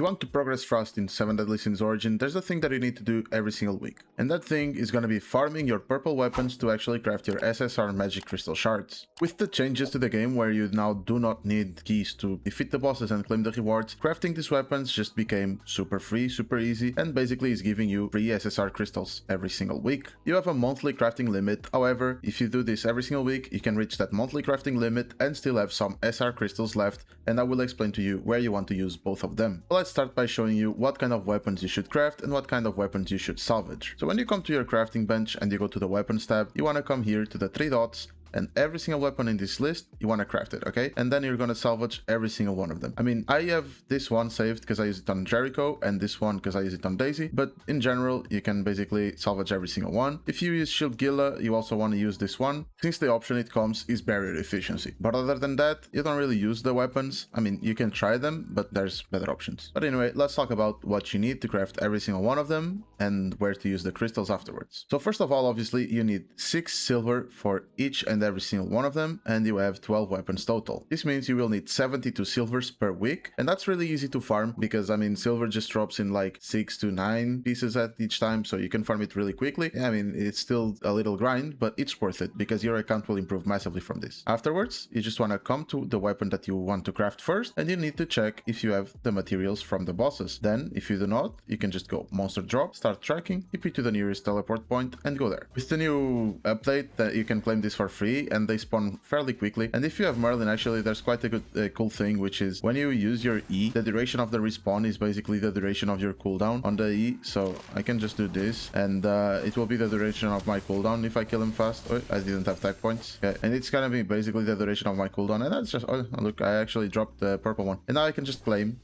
you want to progress fast in 7 Deadly Sins Origin, there's a thing that you need to do every single week. And that thing is gonna be farming your purple weapons to actually craft your SSR Magic Crystal shards. With the changes to the game where you now do not need keys to defeat the bosses and claim the rewards, crafting these weapons just became super free, super easy, and basically is giving you free SSR crystals every single week. You have a monthly crafting limit, however, if you do this every single week, you can reach that monthly crafting limit and still have some SR crystals left, and I will explain to you where you want to use both of them. But let's start by showing you what kind of weapons you should craft and what kind of weapons you should salvage. So when you come to your crafting bench and you go to the weapons tab, you want to come here to the 3 dots, and every single weapon in this list, you want to craft it, okay? And then you're going to salvage every single one of them. I mean, I have this one saved because I use it on Jericho, and this one because I use it on Daisy, but in general, you can basically salvage every single one. If you use Shield Gila, you also want to use this one, since the option it comes is barrier efficiency. But other than that, you don't really use the weapons. I mean, you can try them, but there's better options. But anyway, let's talk about what you need to craft every single one of them and where to use the crystals afterwards. So first of all, obviously, you need 6 silver for each and every single one of them, and you have 12 weapons total. This means you will need 72 silvers per week, and that's really easy to farm because, I mean, silver just drops in like 6 to 9 pieces at each time, so you can farm it really quickly. I mean, it's still a little grind, but it's worth it because your account will improve massively from this. Afterwards, you just want to come to the weapon that you want to craft first, and you need to check if you have the materials from the bosses. Then, if you do not, you can just go monster drop, start tracking, TP to the nearest teleport point, and go there. With the new update, that you can claim this for free, and they spawn fairly quickly. And if you have Merlin, actually, there's quite a good cool thing, which is when you use your E, the duration of the respawn is basically the duration of your cooldown on the E. So I can just do this, and it will be the duration of my cooldown if I kill him fast. Oh, I didn't have tag points. Okay, and it's gonna be basically the duration of my cooldown, and that's just, oh, look, I actually dropped the purple one. And now I can just claim.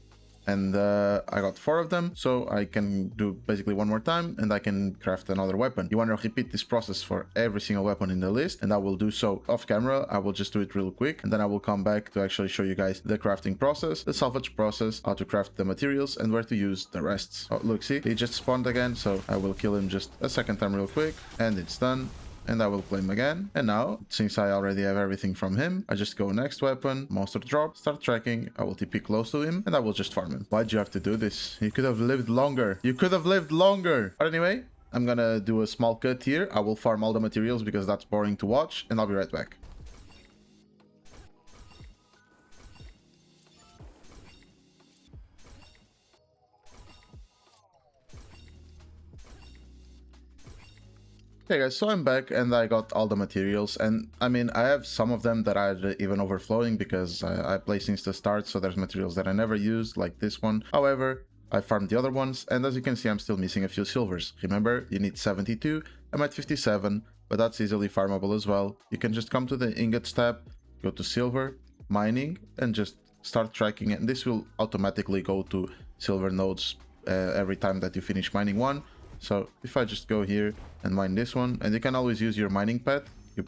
And I got 4 of them, so I can do basically one more time and I can craft another weapon. You want to repeat this process for every single weapon in the list, and I will do so off camera. I will just do it real quick, and then I will come back to actually show you guys the crafting process, the salvage process, how to craft the materials, and where to use the rests. Oh, look, see, he just spawned again, so I will kill him just a second time real quick, and it's done. And I will claim again. And now, since I already have everything from him, I just go next weapon, monster drop, start tracking, I will TP close to him, and I will just farm him. Why'd you have to do this? You could have lived longer. You could have lived longer. But anyway, I'm gonna do a small cut here. I will farm all the materials because that's boring to watch, and I'll be right back. Okay guys, so I'm back and I got all the materials, and I mean, I have some of them that are even overflowing because I play since the start, so there's materials that I never used, like this one. However, I farmed the other ones, and as you can see, I'm still missing a few silvers. Remember, you need 72, I'm at 57, but that's easily farmable as well. You can just come to the ingots tab, go to silver, mining, and just start tracking, and this will automatically go to silver nodes every time that you finish mining one. So if I just go here and mine this one, and you can always use your mining pad,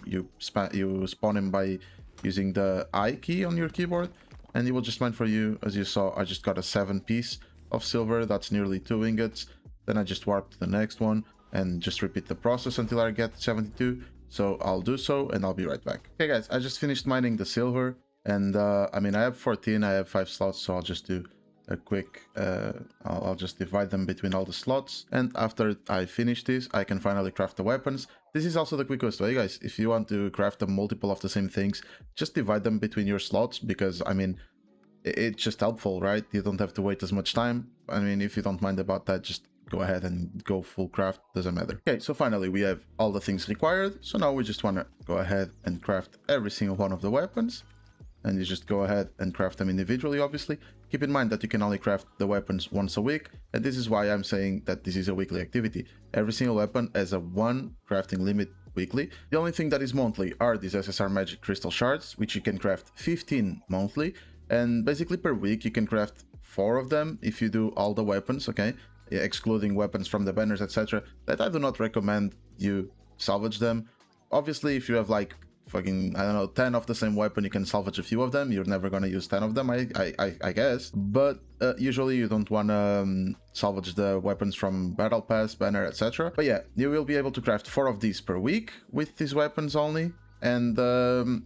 you spawn him by using the I key on your keyboard, and he will just mine for you. As you saw, I just got a 7 piece of silver, that's nearly 2 ingots. Then I just warp to the next one and just repeat the process until I get 72. So I'll do so and I'll be right back. Okay guys, I just finished mining the silver, and I mean, I have 14, I have 5 slots, so I'll just do a quick I'll just divide them between all the slots, and after I finish this, I can finally craft the weapons. This is also the quickest way, guys. If you want to craft a multiple of the same things, just divide them between your slots, because I mean, it's just helpful, right? You don't have to wait as much time. I mean, if you don't mind about that, just go ahead and go full craft, doesn't matter. Okay, so finally we have all the things required, so now we just want to go ahead and craft every single one of the weapons. And you just go ahead and craft them individually, obviously. Keep in mind that you can only craft the weapons once a week, and this is why I'm saying that this is a weekly activity. Every single weapon has a 1 crafting limit weekly. The only thing that is monthly are these SSR Magic Crystal shards, which you can craft 15 monthly, and basically per week you can craft 4 of them if you do all the weapons, okay? Excluding weapons from the banners, etc. That I do not recommend you salvage them. Obviously, if you have like fucking, I don't know, 10 of the same weapon, you can salvage a few of them. You're never gonna use 10 of them, I guess. But usually you don't wanna salvage the weapons from Battle Pass, banner, etc. But yeah, you will be able to craft 4 of these per week with these weapons only. And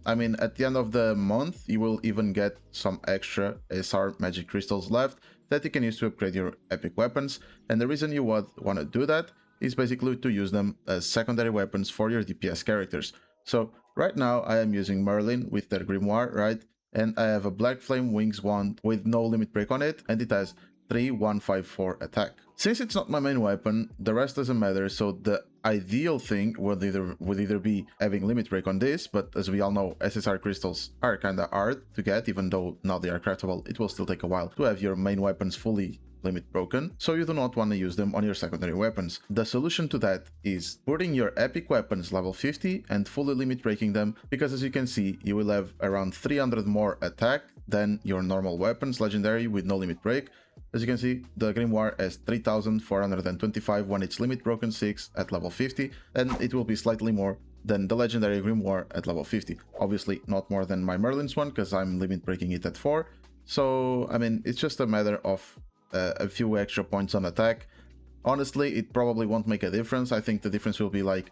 I mean, at the end of the month, you will even get some extra SSR Magic Crystals left that you can use to upgrade your epic weapons, and the reason you would want to do that is basically to use them as secondary weapons for your DPS characters. So right now I am using Merlin with their Grimoire, right? And I have a Black Flame Wings wand with no limit break on it, and it has 3154 attack. Since it's not my main weapon, the rest doesn't matter, so the ideal thing would either be having limit break on this, but as we all know, SSR crystals are kinda hard to get, even though now they are craftable, it will still take a while to have your main weapons fully limit broken, so you do not want to use them on your secondary weapons. The solution to that is putting your epic weapons level 50 and fully limit breaking them, because as you can see, you will have around 300 more attack than your normal weapons legendary with no limit break. As you can see, the Grimoire has 3425 when it's limit broken 6 at level 50, and it will be slightly more than the legendary Grimoire at level 50. Obviously not more than my Merlin's one, because I'm limit breaking it at 4. So, I mean, it's just a matter of a few extra points on attack. Honestly, it probably won't make a difference. I think the difference will be like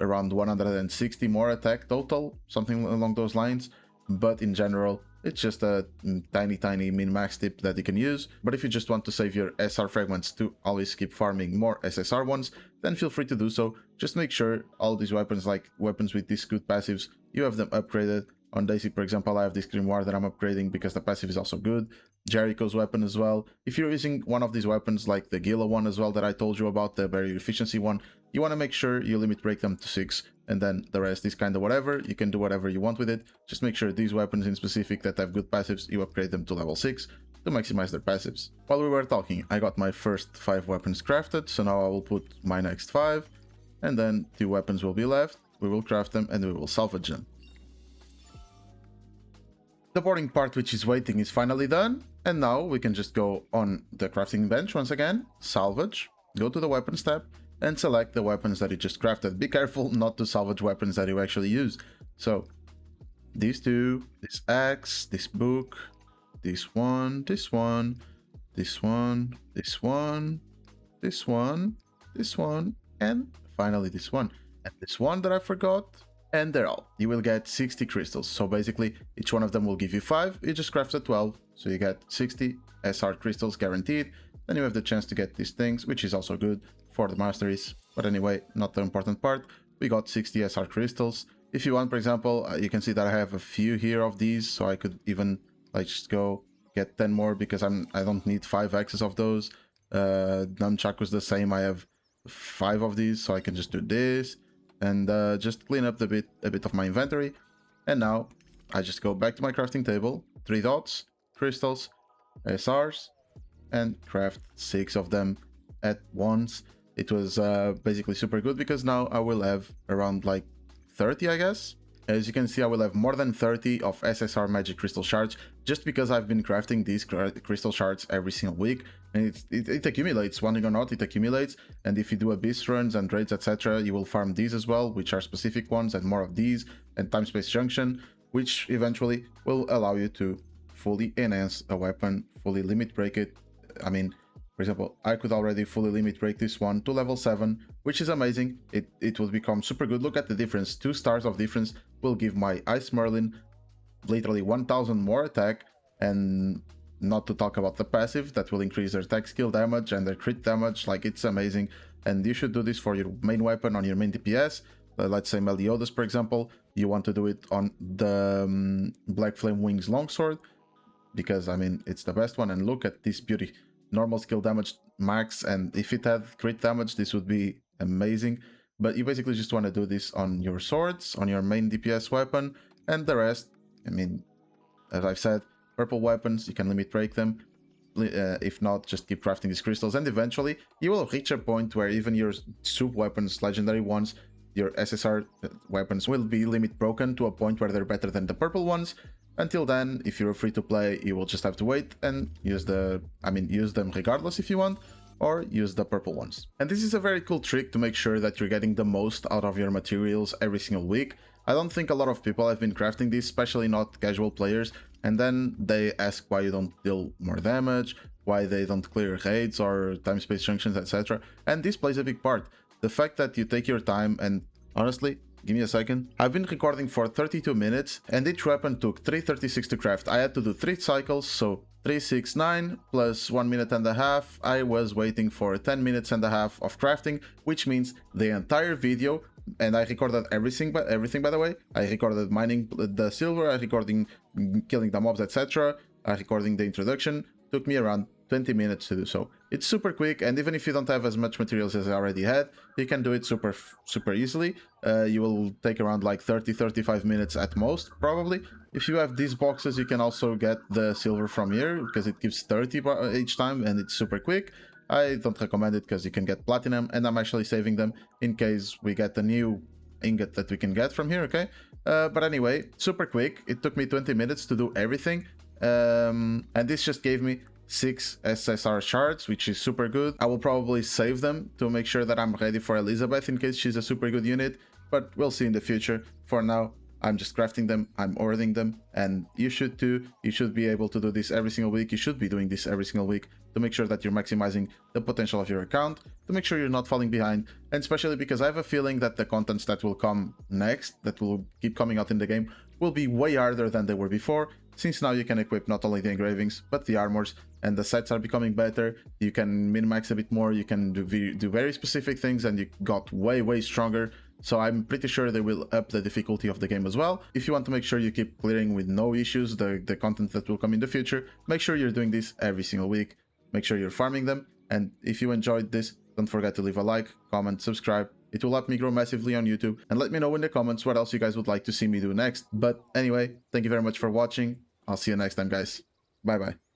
around 160 more attack total, something along those lines. But in general, it's just a tiny min-max tip that you can use. But if you just want to save your SR fragments to always keep farming more SSR ones, then feel free to do so. Just make sure all these weapons, like weapons with these good passives, you have them upgraded. On Daisy, for example, I have this Grimoire that I'm upgrading because the passive is also good. Jericho's weapon as well. If you're using one of these weapons, like the Gila one as well that I told you about, the barrier efficiency one, you want to make sure you limit break them to 6, and then the rest is kind of whatever. You can do whatever you want with it. Just make sure these weapons in specific that have good passives, you upgrade them to level 6 to maximize their passives. While we were talking, I got my first 5 weapons crafted, so now I will put my next 5, and then 2 weapons will be left. We will craft them and we will salvage them. The boring part, which is waiting, is finally done, and now we can just go on the crafting bench once again, salvage, go to the weapons tab, and select the weapons that you just crafted. Be careful not to salvage weapons that you actually use. So, these 2, this axe, this book, this one, this one, this one, this one, this one, this one, and finally this one. And this one that I forgot. And they're all. You will get 60 crystals, so basically each one of them will give you 5, you just crafted 12, so you get 60 SR crystals guaranteed. Then you have the chance to get these things, which is also good for the masteries, but anyway, not the important part. We got 60 SR crystals. If you want, for example, you can see that I have a few here of these, so I could even like just go get 10 more because I don't need 5 axes of those. Nunchaku's the same, I have 5 of these, so I can just do this. And just clean up a bit of my inventory. And now I just go back to my crafting table, 3 dots, crystals, SRs, and craft 6 of them at once. It was basically super good because now I will have around like 30, I guess. As you can see, I will have more than 30 of SSR Magic Crystal shards just because I've been crafting these crystal shards every single week. And it accumulates, wanting or not, it accumulates. And if you do abyss runs and raids, etc., you will farm these as well, which are specific ones, and more of these, and time space junction, which eventually will allow you to fully enhance a weapon, fully limit break it. I mean, for example, I could already fully limit break this one to level 7, which is amazing. It will become super good. Look at the difference. 2 stars of difference will give my Ice Merlin literally 1000 more attack, and not to talk about the passive that will increase their attack skill damage and their crit damage. Like, it's amazing. And you should do this for your main weapon on your main DPS. Let's say Meliodas, for example. You want to do it on the Black Flame Wings Longsword, because I mean it's the best one. And look at this beauty. Normal skill damage max, and if it had crit damage, this would be amazing. But you basically just want to do this on your swords, on your main DPS weapon, and the rest, I mean, as I've said, purple weapons, you can limit break them. If not, just keep crafting these crystals, and eventually you will reach a point where even your soup weapons, legendary ones, your SSR weapons will be limit broken to a point where they're better than the purple ones. Until then, if you're free to play, you will just have to wait and use use them regardless if you want, or use the purple ones. And this is a very cool trick to make sure that you're getting the most out of your materials every single week. I don't think a lot of people have been crafting this, especially not casual players, and then they ask why you don't deal more damage, why they don't clear raids or time space junctions, etc. And this plays a big part. The fact that you take your time, and honestly, Give me a second. I've been recording for 32 minutes, and each weapon took 3:36 to craft. I had to do 3 cycles, so 369 plus 1 minute and a half. I was waiting for 10 minutes and a half of crafting, which means the entire video, and I recorded everything by the way. I recorded mining the silver, I recording killing the mobs, etc. I recording the introduction. Took me around 20 minutes to do so. It's super quick, and even if you don't have as much materials as I already had, you can do it super easily. You will take around like 30-35 minutes at most, probably. If you have these boxes, you can also get the silver from here, because it gives 30 each time, and it's super quick. I don't recommend it because you can get platinum, and I'm actually saving them in case we get a new ingot that we can get from here, okay? But anyway, super quick. It took me 20 minutes to do everything, and this just gave me 6 SSR shards, which is super good. I will probably save them to make sure that I'm ready for Elizabeth in case she's a super good unit, but we'll see in the future. For now, I'm just crafting them, I'm ordering them, and you should too. You should be able to do this every single week. You should be doing this every single week to make sure that you're maximizing the potential of your account, to make sure you're not falling behind, and especially because I have a feeling that the contents that will come next, that will keep coming out in the game, will be way harder than they were before, since now you can equip not only the engravings, but the armors, and the sets are becoming better. You can min-max a bit more, you can do very specific things, and you got way stronger. So I'm pretty sure they will up the difficulty of the game as well. If you want to make sure you keep clearing with no issues the content that will come in the future, make sure you're doing this every single week. Make sure you're farming them. And if you enjoyed this, don't forget to leave a like, comment, subscribe. It will help me grow massively on YouTube. And let me know in the comments what else you guys would like to see me do next. But anyway, thank you very much for watching. I'll see you next time, guys. Bye bye.